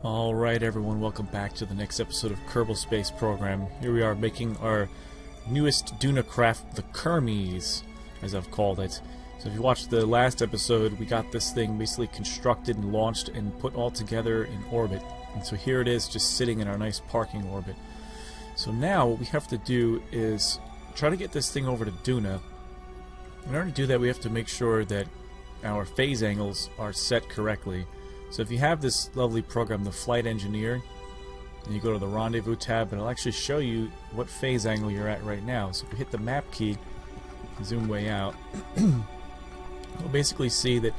Alright everyone, welcome back to the next episode of Kerbal Space Program. Here we are making our newest Duna craft, the Kermes, as I've called it. So if you watched the last episode, we got this thing basically constructed and launched and put all together in orbit. And so here it is, just sitting in our nice parking orbit. So now what we have to do is try to get this thing over to Duna. In order to do that, we have to make sure that our phase angles are set correctly. So if you have this lovely program, the Flight Engineer, and you go to the Rendezvous tab, it'll actually show you what phase angle you're at right now. So if we hit the map key, zoom way out, we'll basically see that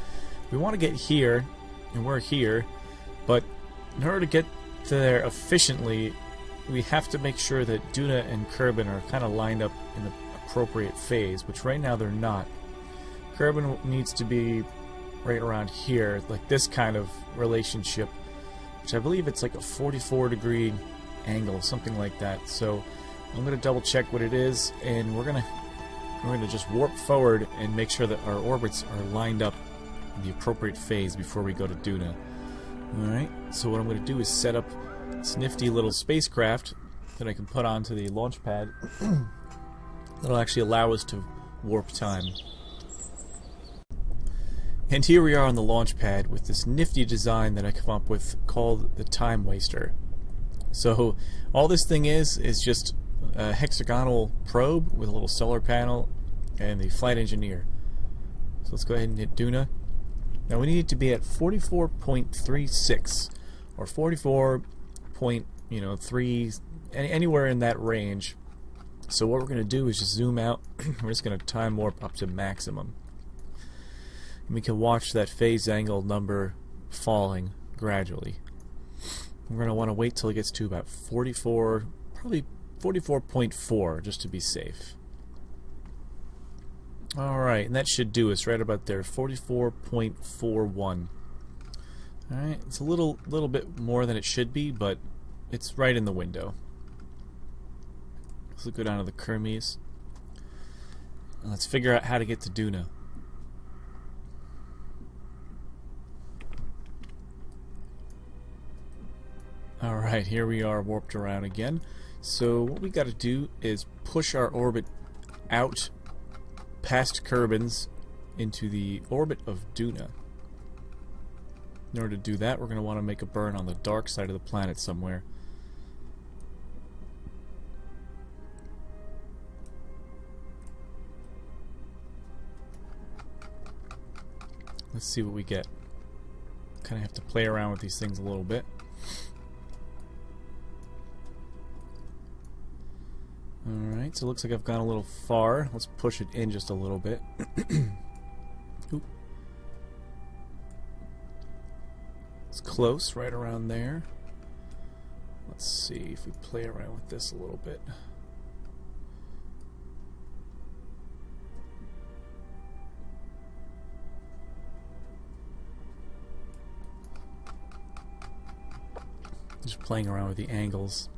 we want to get here, and we're here, but in order to get there efficiently, we have to make sure that Duna and Kerbin are kind of lined up in the appropriate phase, which right now they're not. Kerbin needs to be right around here, like this kind of relationship, which I believe it's like a 44-degree angle, something like that. So I'm going to double check what it is, and we're going to just warp forward and make sure that our orbits are lined up in the appropriate phase before we go to Duna. Alright, so what I'm going to do is set up this nifty little spacecraft that I can put onto the launch pad that'll actually allow us to warp time. And here we are on the launch pad with this nifty design that I come up with called the Time Waster. So all this thing is just a hexagonal probe with a little solar panel and the Flight Engineer. So let's go ahead and hit Duna. Now we need it to be at 44.36 or 44.3, anywhere in that range. So what we're going to do is just zoom out. We're just going to time warp up to maximum. And we can watch that phase angle number falling gradually. We're going to want to wait till it gets to about 44, probably 44.4, just to be safe. Alright, and that should do us right about there, 44.41. Alright, it's a little bit more than it should be, but it's right in the window. Let's go down to the Kermes. And let's figure out how to get to Duna. Alright, here we are warped around again. So what we got to do is push our orbit out past Kerbin's into the orbit of Duna. In order to do that, we're going to want to make a burn on the dark side of the planet somewhere. Let's see what we get. Kind of have to play around with these things a little bit. Alright, so it looks like I've gone a little far. Let's push it in just a little bit. Oop. It's close, right around there. Let's see if we play around with this a little bit. Just playing around with the angles.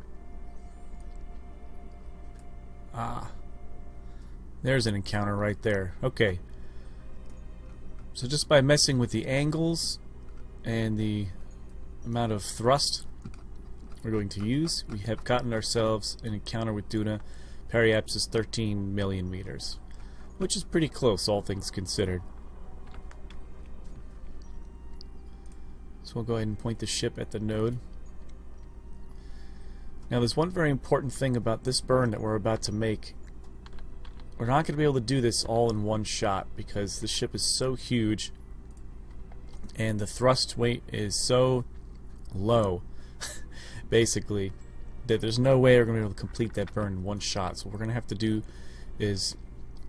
Ah, there's an encounter right there. Okay, so just by messing with the angles and the amount of thrust we're going to use, we have gotten ourselves an encounter with Duna. Periaps is 13 million meters, which is pretty close, all things considered. So we'll go ahead and point the ship at the node. Now there's one very important thing about this burn that we're about to make. We're not going to be able to do this all in one shot because the ship is so huge and the thrust weight is so low, basically, that there's no way we're going to be able to complete that burn in one shot. So what we're going to have to do is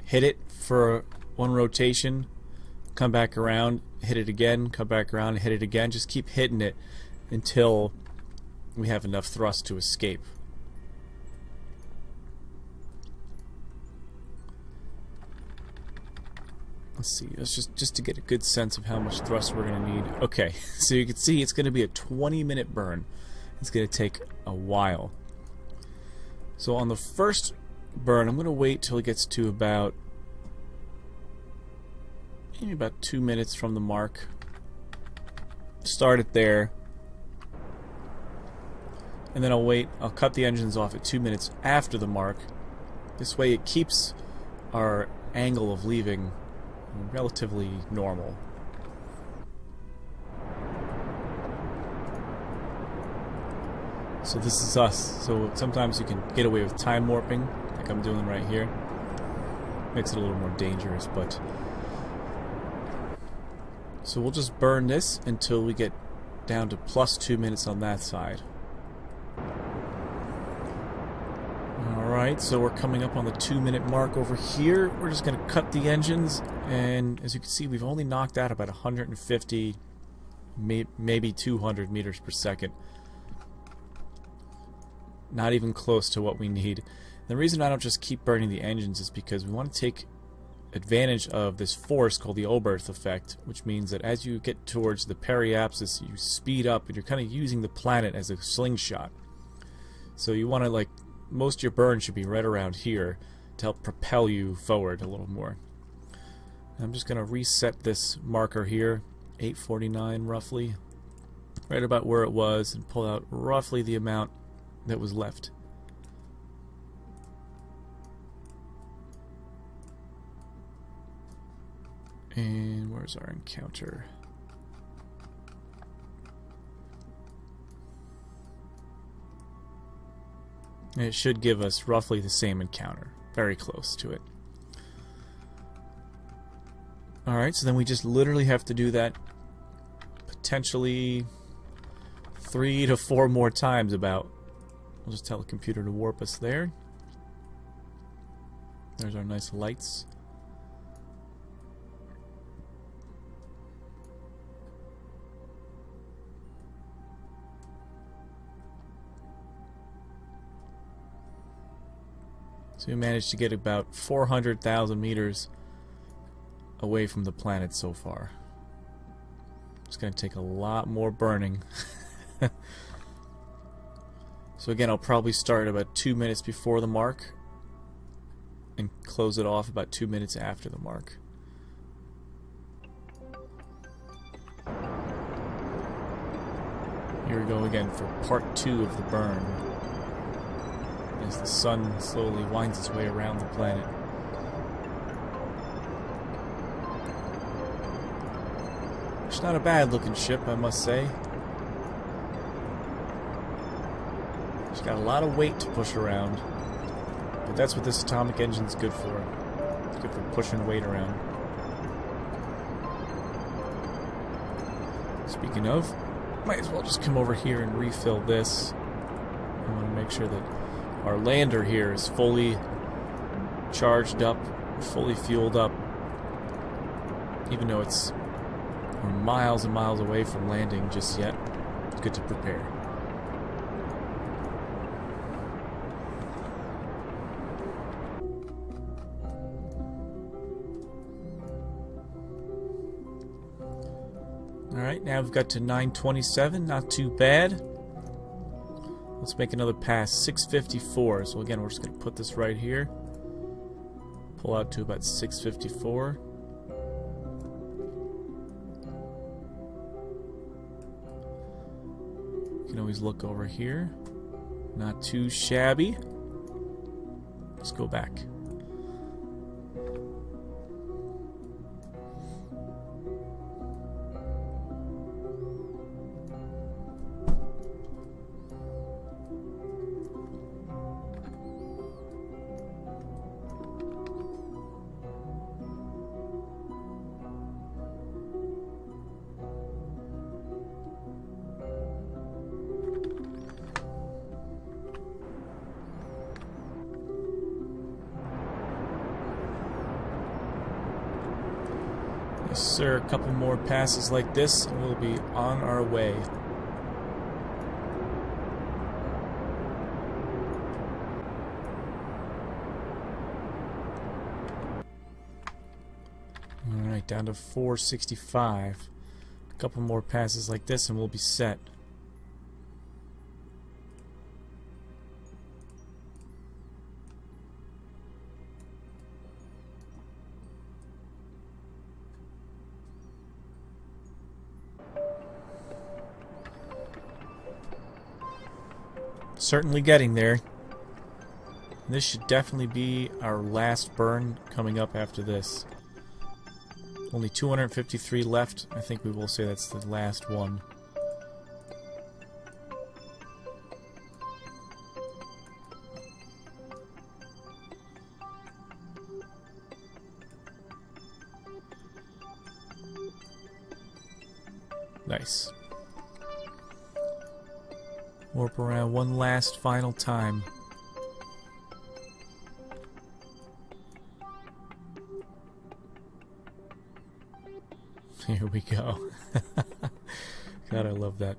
hit it for one rotation, come back around, hit it again, come back around, and hit it again. Just keep hitting it until we have enough thrust to escape. Let's see, let's just to get a good sense of how much thrust we're going to need. Okay, so you can see it's going to be a 20-minute burn. It's going to take a while. So on the first burn, I'm going to wait till it gets to maybe about 2 minutes from the mark. Start it there. and then I'll cut the engines off at 2 minutes after the mark. This way it keeps our angle of leaving relatively normal. So this is us. So sometimes you can get away with time warping, like I'm doing right here. Makes it a little more dangerous, but... So we'll just burn this until we get down to plus 2 minutes on that side. Alright, so we're coming up on the 2 minute mark over here. We're just going to cut the engines, and as you can see, we've only knocked out about 150, maybe 200 meters per second. Not even close to what we need. The reason I don't just keep burning the engines is because we want to take advantage of this force called the Oberth effect, which means that as you get towards the periapsis, you speed up and you're kind of using the planet as a slingshot. So you want to, like, most of your burn should be right around here to help propel you forward a little more. I'm just going to reset this marker here, 849 roughly, right about where it was, and pull out roughly the amount that was left. And where's our encounter? And it should give us roughly the same encounter. Very close to it. Alright, so then we just literally have to do that potentially 3 to 4 more times about. We'll just tell the computer to warp us there. There's our nice lights. So we managed to get about 400,000 meters away from the planet so far. It's going to take a lot more burning. So again, I'll probably start about 2 minutes before the mark and close it off about 2 minutes after the mark. Here we go again for part 2 of the burn, as the sun slowly winds its way around the planet. It's not a bad looking ship, I must say. It's got a lot of weight to push around, but that's what this atomic engine's good for. It's good for pushing weight around. Speaking of, might as well just come over here and refill this. I want to make sure that our lander here is fully charged up, fully fueled up, even though we're miles and miles away from landing just yet. It's good to prepare. Alright, now we've got to 927, not too bad. Let's make another pass, 654. So again, we're just going to put this right here. Pull out to about 654. You can always look over here. Not too shabby. Let's go back. Yes, sir. A couple more passes like this, and we'll be on our way. Alright, down to 465. A couple more passes like this, and we'll be set. Certainly getting there. This should definitely be our last burn coming up after this. Only 253 left. I think we will say that's the last one. Nice. Warp around one last final time. Here we go. God, I love that.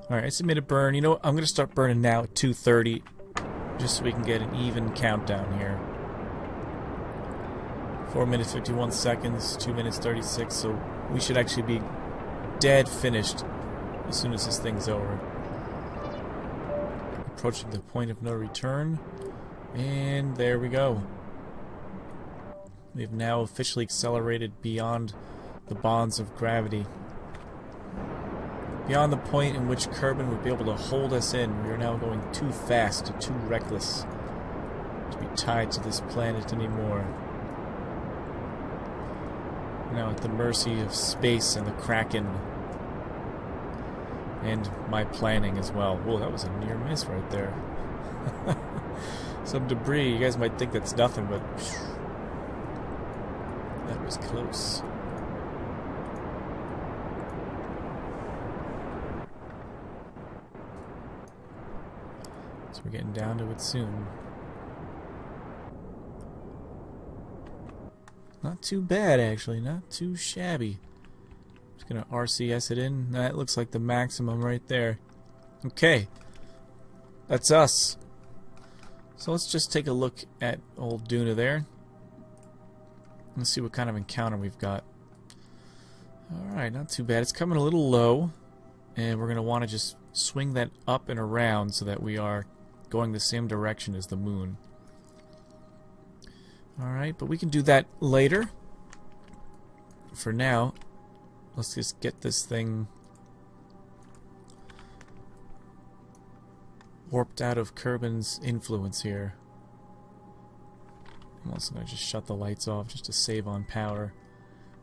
Alright, I submitted burn. You know what? I'm going to start burning now at 2:30, just so we can get an even countdown here. 4 minutes 51 seconds, 2 minutes 36, so we should actually be dead finished as soon as this thing's over. Approaching the point of no return, and there we go. We've now officially accelerated beyond the bonds of gravity. Beyond the point in which Kerbin would be able to hold us in. We are now going too fast and too reckless to be tied to this planet anymore. Now at the mercy of space and the Kraken. And my planning as well. Whoa, that was a near miss right there. Some debris. You guys might think that's nothing, but that was close. So we're getting down to it soon. Not too bad, actually. Not too shabby. Just gonna RCS it in. That looks like the maximum right there. Okay. That's us. So let's just take a look at old Duna there. Let's see what kind of encounter we've got. Alright, not too bad. It's coming a little low. And we're gonna want to just swing that up and around so that we are going the same direction as the moon. Alright, but we can do that later. For now, let's just get this thing warped out of Kerbin's influence here. I'm also going to just shut the lights off just to save on power.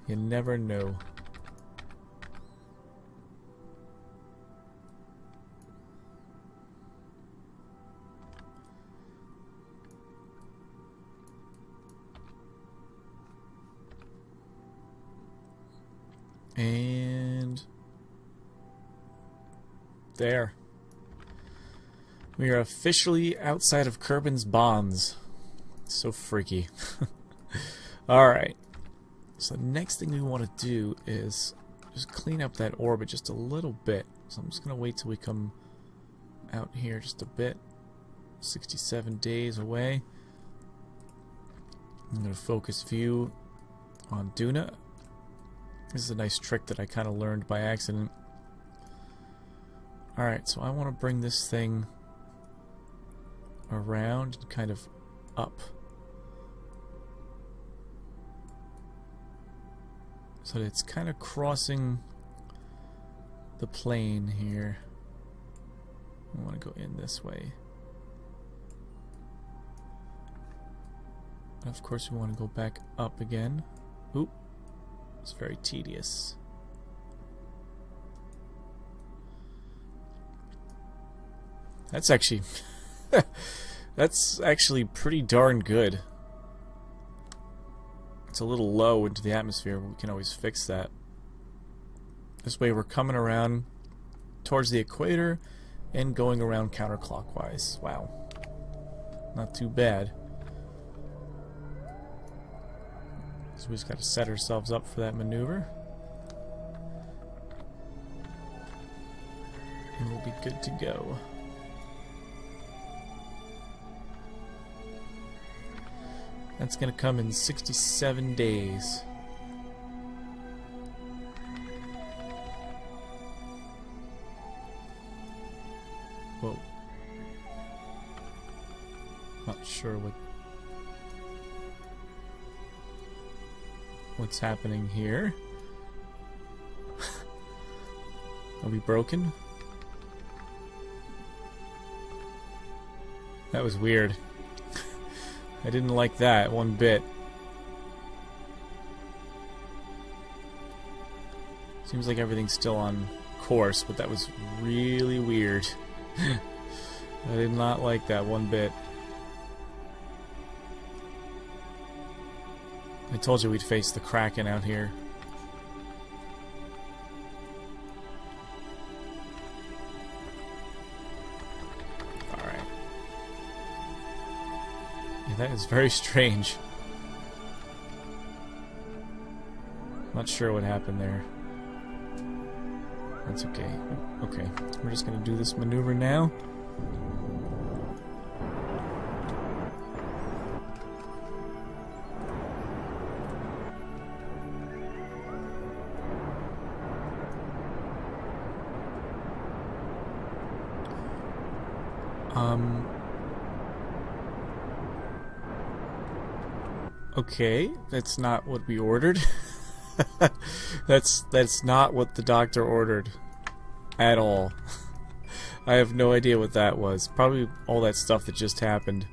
You never know. And there. We are officially outside of Kerbin's bonds. So freaky. Alright. So the next thing we want to do is just clean up that orbit just a little bit. So I'm just going to wait till we come out here just a bit. 67 days away. I'm going to focus view on Duna. This is a nice trick that I kind of learned by accident. Alright, so I want to bring this thing around and kind of up. So that it's kind of crossing the plane here. I want to go in this way. And of course we want to go back up again. Oop. It's very tedious. That's actually that's actually pretty darn good. It's a little low into the atmosphere, but we can always fix that. This way we're coming around towards the equator and going around counterclockwise. Wow. Not too bad. So we just got to set ourselves up for that maneuver. And we'll be good to go. That's going to come in 67 days. Whoa. Not sure what's happening here. Are we broken? That was weird. I didn't like that one bit. Seems like everything's still on course, but that was really weird. I did not like that one bit. I told you we'd face the Kraken out here. Alright. Yeah, that is very strange. Not sure what happened there. That's okay. Okay, we're just gonna do this maneuver now. Okay, that's not what we ordered. That's not what the doctor ordered at all. I have no idea what that was. Probably all that stuff that just happened.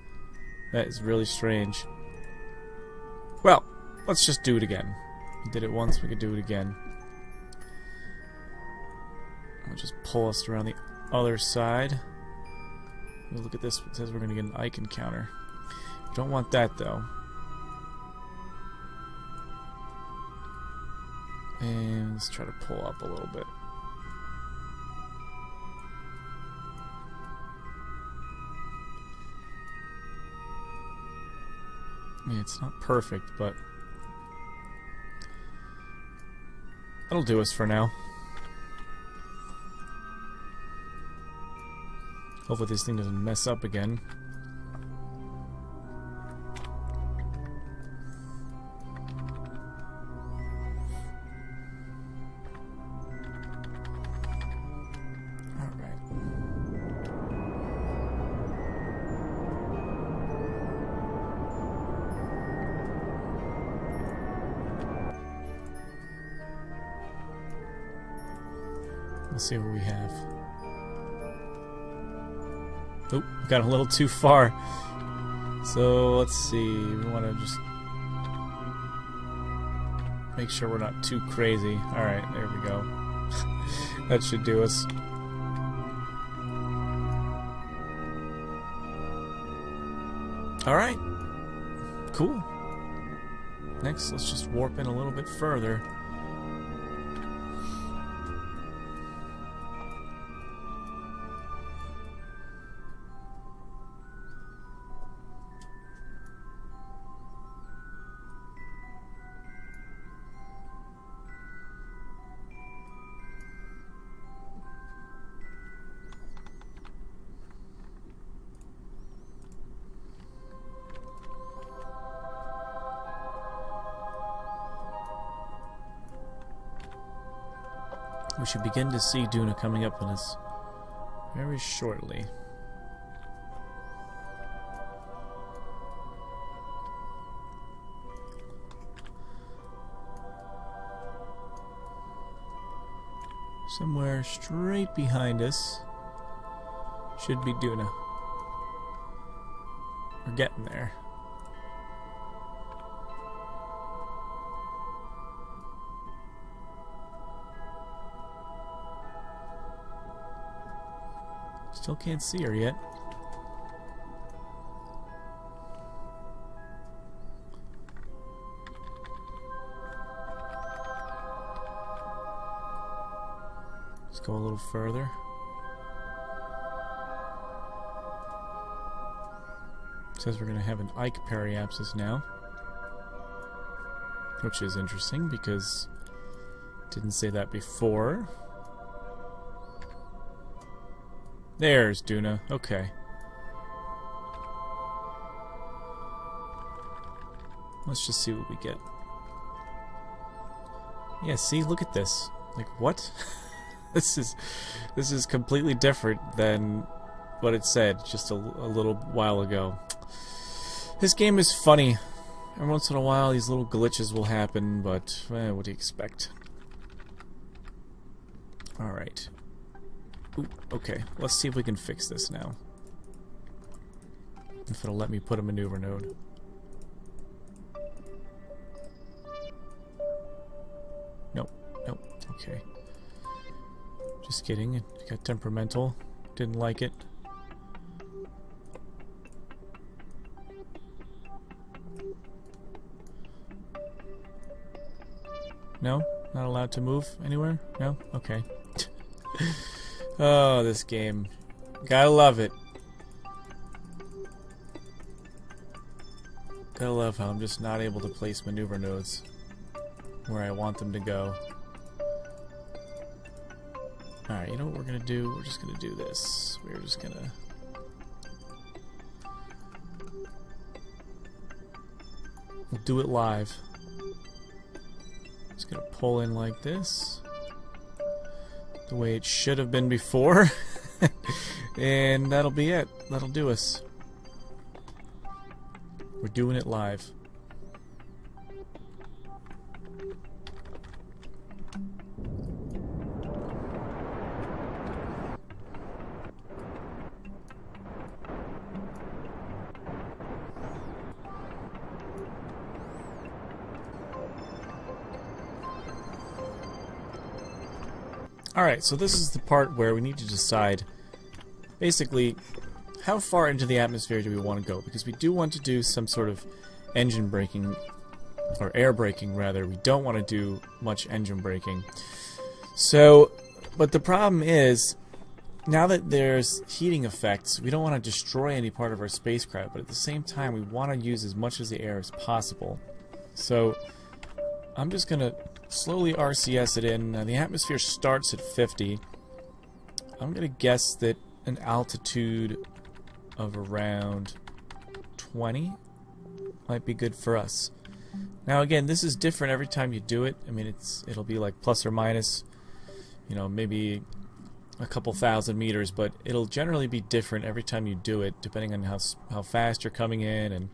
That is really strange. Well, let's just do it again. We did it once, we could do it again. I'll just pull us around the other side. Look at this. It says we're going to get an Ike encounter. Don't want that though. And let's try to pull up a little bit. Yeah, it's not perfect, but that'll do us for now. Hopefully this thing doesn't mess up again. Let's see what we have. Oh, we got a little too far. So let's see. We want to just make sure we're not too crazy. Alright, there we go. That should do us. Alright. Cool. Next, let's just warp in a little bit further. We should begin to see Duna coming up on us very shortly. Somewhere straight behind us should be Duna. We're getting there. Still can't see her yet. Let's go a little further. It says we're going to have an Ike periapsis now, which is interesting because it didn't say that before. There's Duna. Okay. Let's just see what we get. Yeah, see, look at this. Like, what? This is completely different than what it said just a little while ago. This game is funny. Every once in a while, these little glitches will happen, but what do you expect? All right. Ooh, okay, let's see if we can fix this now. If it'll let me put a maneuver node. Nope. Nope. Okay. Just kidding. It got temperamental. Didn't like it. No? Not allowed to move anywhere? No? Okay. Oh, this game. Gotta love it. Gotta love how I'm just not able to place maneuver nodes where I want them to go. Alright, you know what we're gonna do? We're just gonna do this. We're just gonna... We'll do it live. Just gonna pull in like this. The way it should have been before. And that'll be it. That'll do us. We're doing it live. Alright, so this is the part where we need to decide basically how far into the atmosphere do we want to go, because we do want to do some sort of engine braking, or air braking rather. We don't want to do much engine braking. So, but the problem is, now that there's heating effects, we don't want to destroy any part of our spacecraft, but at the same time we want to use as much of the air as possible. So I'm just going to slowly RCS it in. Now, the atmosphere starts at 50. I'm going to guess that an altitude of around 20 might be good for us. Now again, this is different every time you do it. I mean, it'll be like plus or minus, you know, maybe a couple thousand meters, but it'll generally be different every time you do it, depending on how fast you're coming in and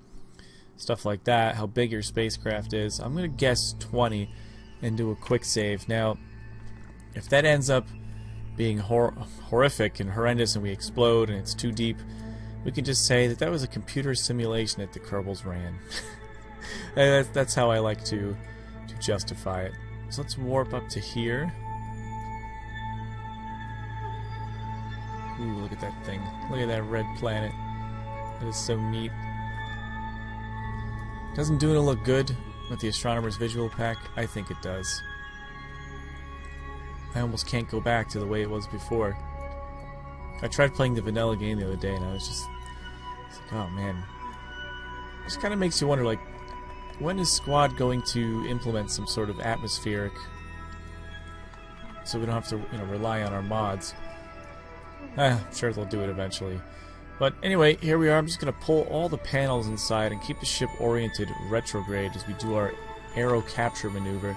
stuff like that, how big your spacecraft is. I'm going to guess 20 and do a quick save. Now, if that ends up being horrific and horrendous and we explode and it's too deep, we can just say that that was a computer simulation that the Kerbals ran. That's how I like to justify it. So let's warp up to here. Ooh, look at that thing. Look at that red planet. That is so neat. Doesn't Duna look good with the Astronomer's visual pack? I think it does. I almost can't go back to the way it was before. I tried playing the vanilla game the other day and I was just like, oh man. It just kind of makes you wonder, like, when is Squad going to implement some sort of atmospheric, so we don't have to, you know, rely on our mods. I'm sure they'll do it eventually. But anyway, here we are. I'm just going to pull all the panels inside and keep the ship oriented retrograde as we do our aerocapture maneuver.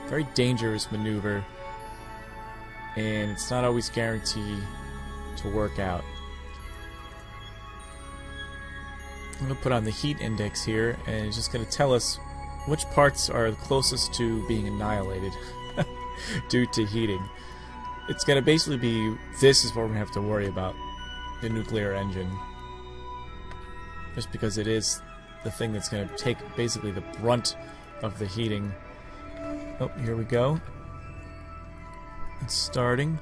Very dangerous maneuver, and it's not always guaranteed to work out. I'm going to put on the heat index here, and it's just going to tell us which parts are closest to being annihilated due to heating. It's going to basically be, this is what we're going to have to worry about, the nuclear engine. Just because it is the thing that's going to take basically the brunt of the heating. Oh, here we go. It's starting.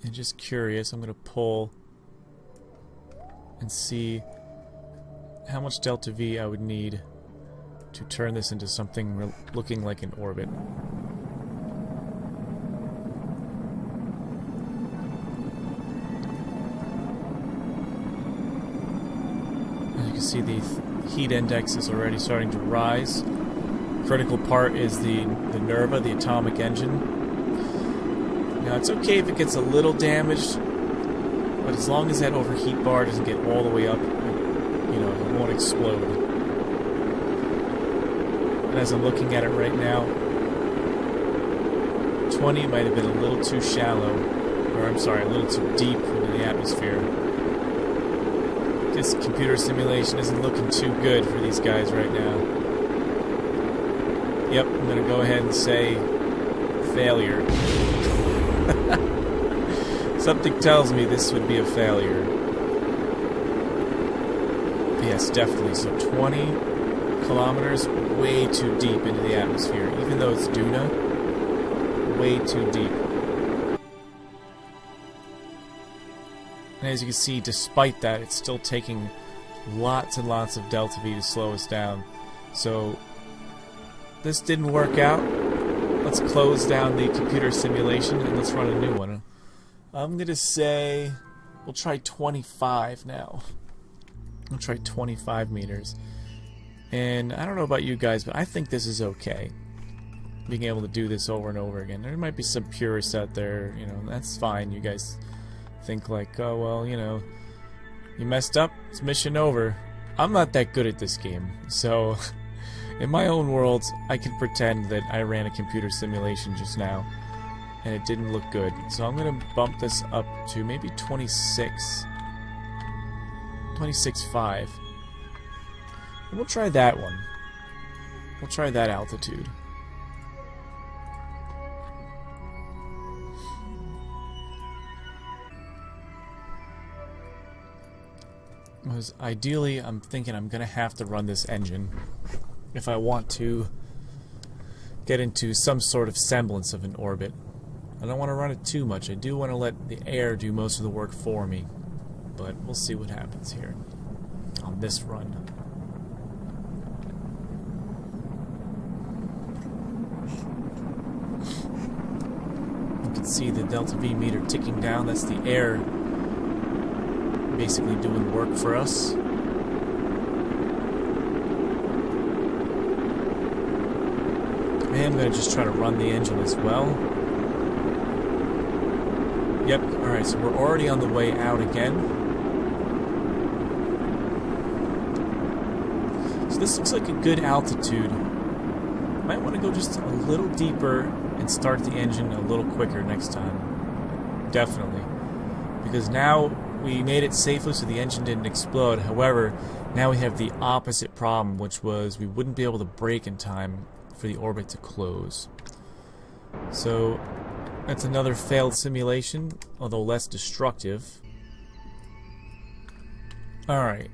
And just curious, I'm going to pull and see how much delta V I would need to turn this into something looking like an orbit. As you can see, the heat index is already starting to rise. Critical part is the NERVA, the atomic engine. Now, it's okay if it gets a little damaged, but as long as that overheat bar doesn't get all the way up, you know, it won't explode. And as I'm looking at it right now, 20 might have been a little too shallow, or I'm sorry, a little too deep into the atmosphere. This computer simulation isn't looking too good for these guys right now. Yep, I'm going to go ahead and say failure. Something tells me this would be a failure. Yes, definitely. So 20 kilometers, way too deep into the atmosphere. Even though it's Duna, way too deep. And as you can see, despite that, it's still taking lots and lots of delta V to slow us down. So this didn't work out. Let's close down the computer simulation and let's run a new one. I'm gonna say we'll try 25 now. We'll try 25 meters. And I don't know about you guys, but I think this is okay. Being able to do this over and over again. There might be some purists out there, you know, that's fine. You guys think like, oh well, you know, you messed up, it's mission over. I'm not that good at this game, so in my own world, I can pretend that I ran a computer simulation just now, and it didn't look good. So I'm gonna bump this up to maybe 26.5. And we'll try that one. We'll try that altitude. Because ideally, I'm thinking I'm gonna have to run this engine if I want to get into some sort of semblance of an orbit. I don't want to run it too much. I do want to let the air do most of the work for me. But we'll see what happens here on this run. You can see the delta V meter ticking down. That's the air basically doing work for us. I am going to just try to run the engine as well. Yep, alright, so we're already on the way out again. So this looks like a good altitude. Might want to go just a little deeper and start the engine a little quicker next time. Definitely. Because now we made it safely so the engine didn't explode. However, now we have the opposite problem, which was we wouldn't be able to brake in time for the orbit to close. So that's another failed simulation, although less destructive. Alright.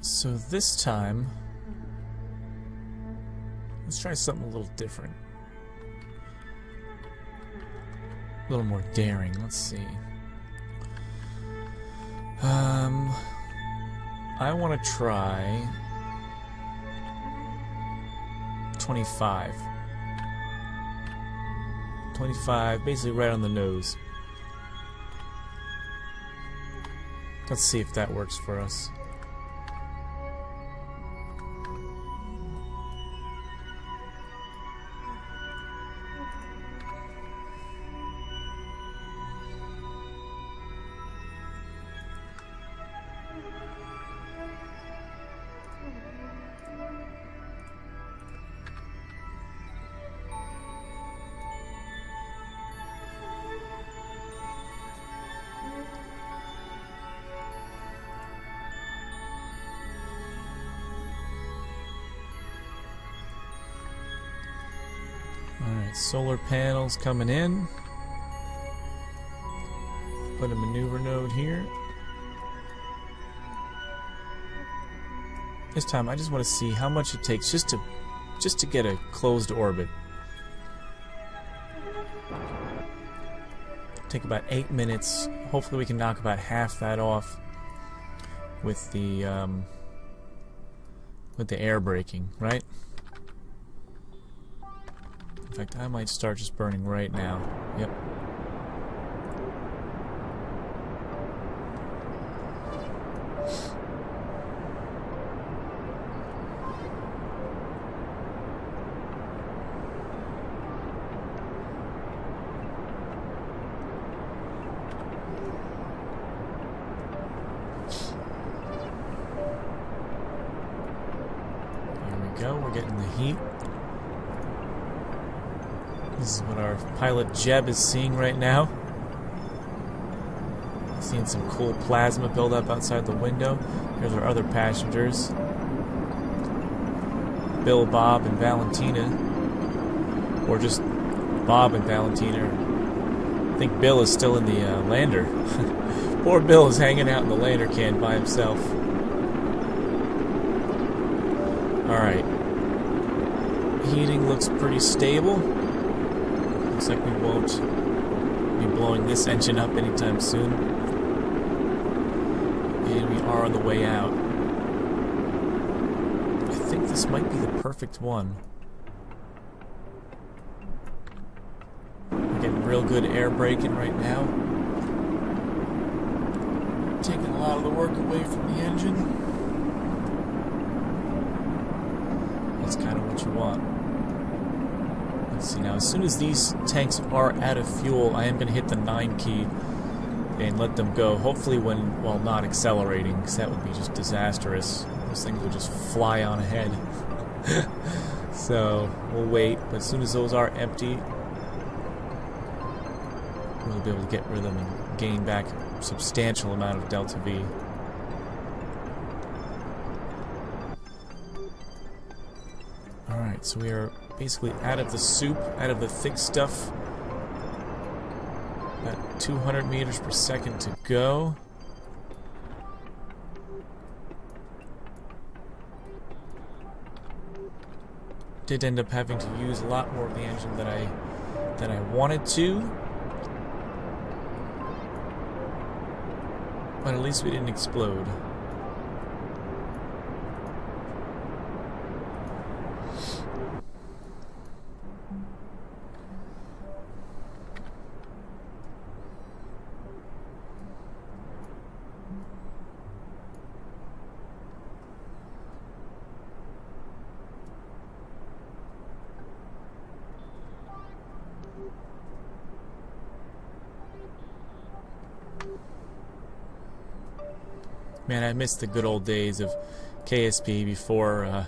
So this time, let's try something a little different. A little more daring. Let's see. I want to try 25. 25, basically right on the nose. Let's see if that works for us. Alright, solar panels coming in. Put a maneuver node here. This time I just want to see how much it takes just to get a closed orbit. Take about 8 minutes. Hopefully we can knock about half that off with the air braking, right? In fact, I might start just burning right now. Yep. There we go, we're getting the heat. This is what our pilot Jeb is seeing right now. Seeing some cool plasma build up outside the window. Here's our other passengers. Bill, Bob, and Valentina. Or just Bob and Valentina. I think Bill is still in the lander. Poor Bill is hanging out in the lander can by himself. Alright. Heating looks pretty stable. Looks like we won't be blowing this engine up anytime soon. And we are on the way out. I think this might be the perfect one. We're getting real good air braking right now. Taking a lot of the work away from the engine. That's kind of what you want. Let's see now, as soon as these tanks are out of fuel, I am going to hit the 9 key and let them go, hopefully while not accelerating, because that would be just disastrous. Those things would just fly on ahead. So, we'll wait, but as soon as those are empty, we'll be able to get rid of them and gain back a substantial amount of delta V. Alright, so we are basically out of the soup, out of the thick stuff. About 200 meters per second to go. Did end up having to use a lot more of the engine than I wanted to. But at least we didn't explode. Man, I miss the good old days of KSP before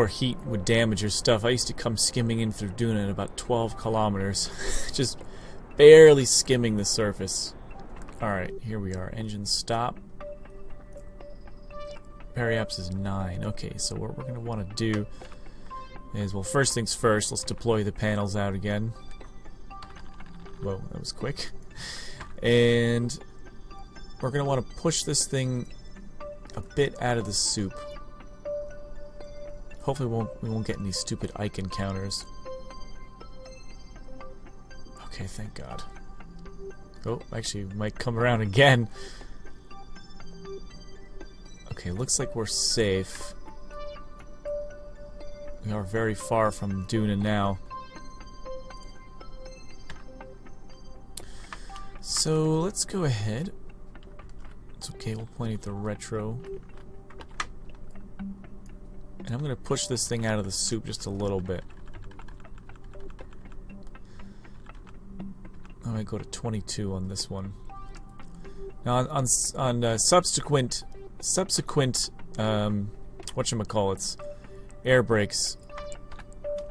heat would damage your stuff. I used to come skimming in through Duna at about 12 kilometers. Just barely skimming the surface. Alright, here we are. Engine stop. Periaps is 9. Okay, so what we're going to want to do is, well, first things first, let's deploy the panels out again. Whoa, that was quick. And we're going to want to push this thing a bit out of the soup. Hopefully we won't get any stupid Ike encounters. Okay, thank God. Oh, actually, we might come around again. Okay, looks like we're safe. We are very far from Duna now. So, let's go ahead. It's okay, we'll point at the retro. And I'm going to push this thing out of the soup just a little bit. I might go to 22 on this one. Now on subsequent whatchamacallits, air brakes,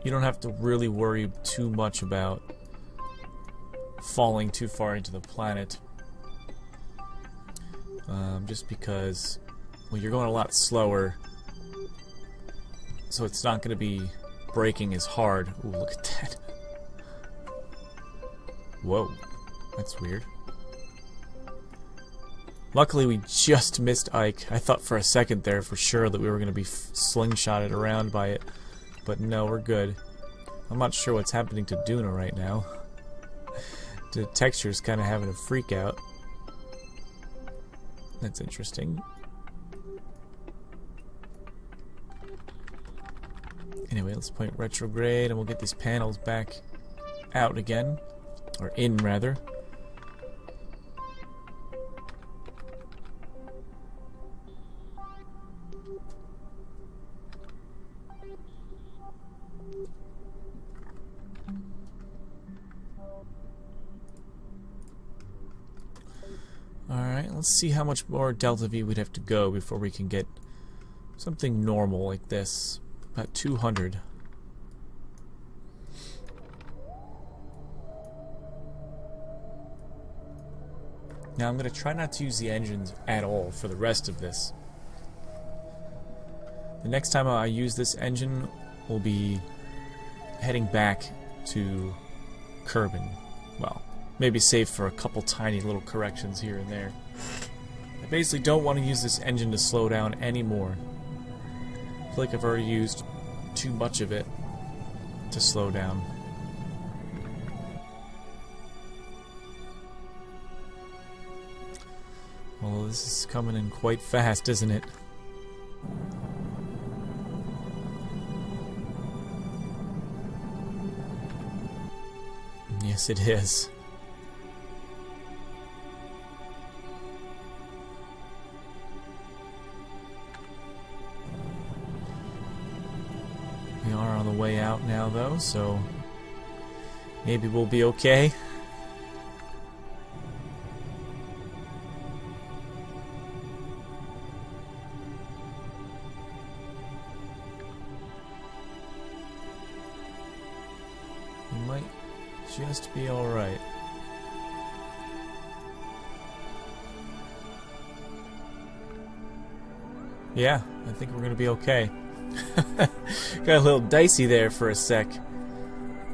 you don't have to really worry too much about falling too far into the planet. Just because, well, you're going a lot slower, so it's not going to be braking as hard. Ooh, look at that. Whoa, that's weird. Luckily, we just missed Ike. I thought for a second there for sure that we were going to be slingshotted around by it, but no, we're good. I'm not sure what's happening to Duna right now. The texture's kind of having a freak out. That's interesting. Anyway, let's point retrograde and we'll get these panels back out again. Or in, rather. Alright, let's see how much more delta V we'd have to go before we can get something normal like this. About 200. Now I'm going to try not to use the engines at all for the rest of this. The next time I use this engine, we'll be heading back to Kerbin. Well, maybe save for a couple tiny little corrections here and there. I basically don't want to use this engine to slow down anymore. I feel like I've already used too much of it to slow down. Well, this is coming in quite fast, isn't it? Yes, it is. We are on the way out now, though, so maybe we'll be okay. We might just be alright. Yeah, I think we're gonna be okay. Got a little dicey there for a sec.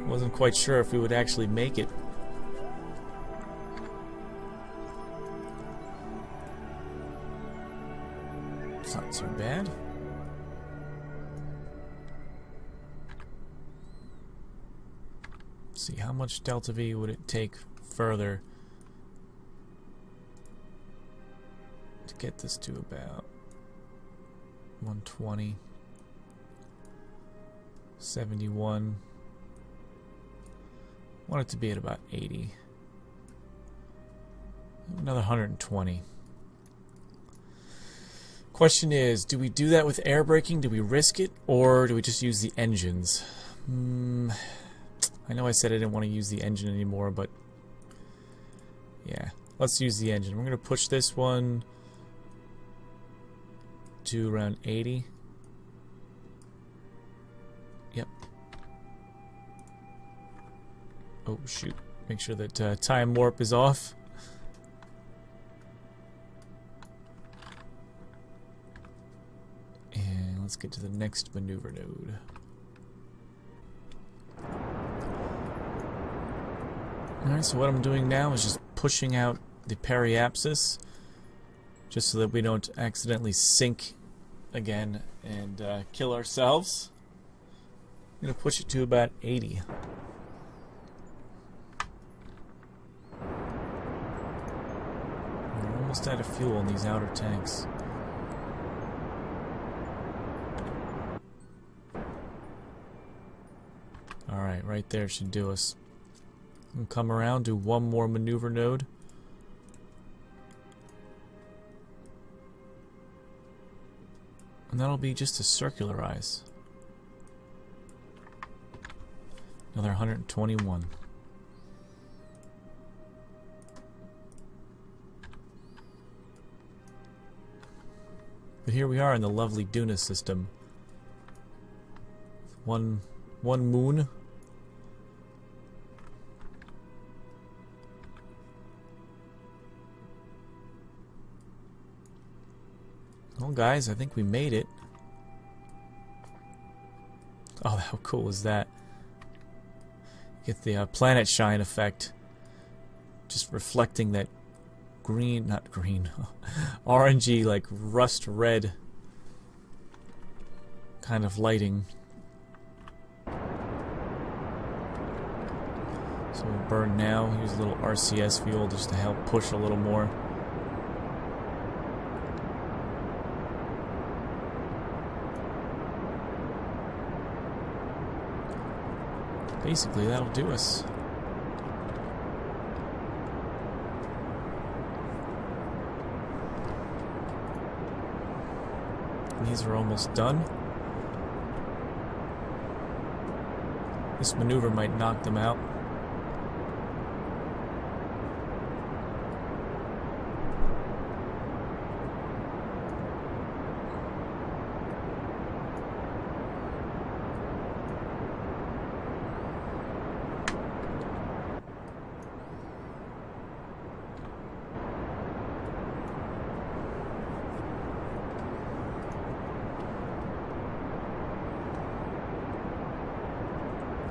Wasn't quite sure if we would actually make it. It's not too bad. Let's see, how much delta V would it take further to get this to about 120, 71. Want it to be at about 80. Another 120. Question is, do we do that with air braking? Do we risk it, or do we just use the engines? I know I said I didn't want to use the engine anymore, but yeah, let's use the engine. We're going to push this one to around 80. Yep. Oh shoot, make sure that time warp is off. And let's get to the next maneuver node. Alright, so what I'm doing now is just pushing out the periapsis, just so that we don't accidentally sink again and kill ourselves. I'm going to push it to about 80. We're almost out of fuel in these outer tanks. Alright, right there should do us. And come around, do one more maneuver node. And that'll be just to circularize. Another 121. But here we are in the lovely Duna system. One moon. Well, guys, I think we made it. Oh, how cool is that? Get the planet shine effect. Just reflecting that green, not green, orangey, like rust red kind of lighting. So we'll burn now. Use a little RCS fuel just to help push a little more. Basically, that'll do us. These are almost done. This maneuver might knock them out.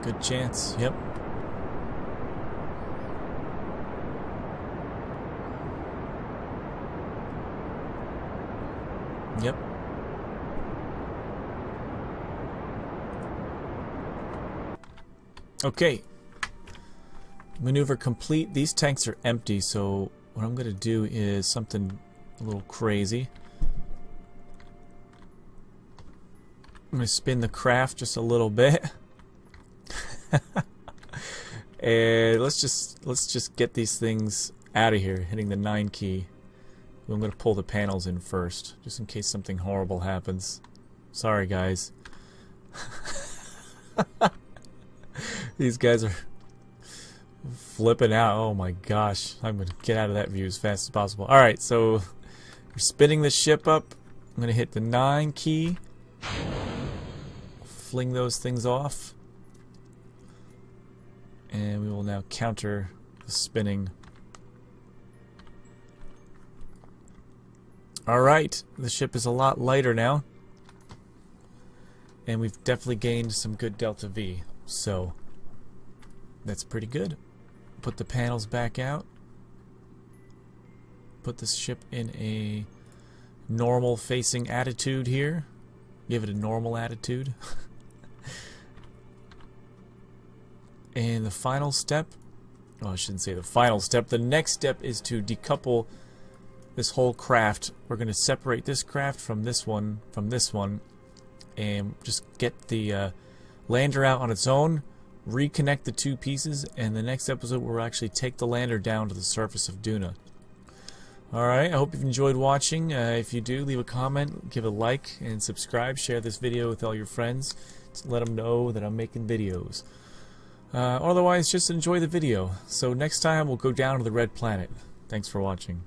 Good chance, yep. Yep. Okay. Maneuver complete. These tanks are empty, so what I'm going to do is something a little crazy. I'm going to spin the craft just a little bit. And let's just get these things out of here, hitting the 9 key. I'm going to pull the panels in first, just in case something horrible happens. Sorry, guys. These guys are flipping out. Oh my gosh. I'm going to get out of that view as fast as possible. Alright, so we're spinning the ship up. I'm going to hit the 9 key. Fling those things off. And we will now counter the spinning. Alright, the ship is a lot lighter now. And we've definitely gained some good delta V. So, that's pretty good. Put the panels back out. Put this ship in a normal facing attitude here. Give it a normal attitude. And the final step, oh, I shouldn't say the final step, the next step is to decouple this whole craft. We're going to separate this craft from this one, and just get the lander out on its own, reconnect the two pieces, and the next episode we'll actually take the lander down to the surface of Duna. Alright, I hope you've enjoyed watching. If you do, leave a comment, give a like, and subscribe. Share this video with all your friends to let them know that I'm making videos. Otherwise, just enjoy the video. So next time we'll go down to the red planet. Thanks for watching.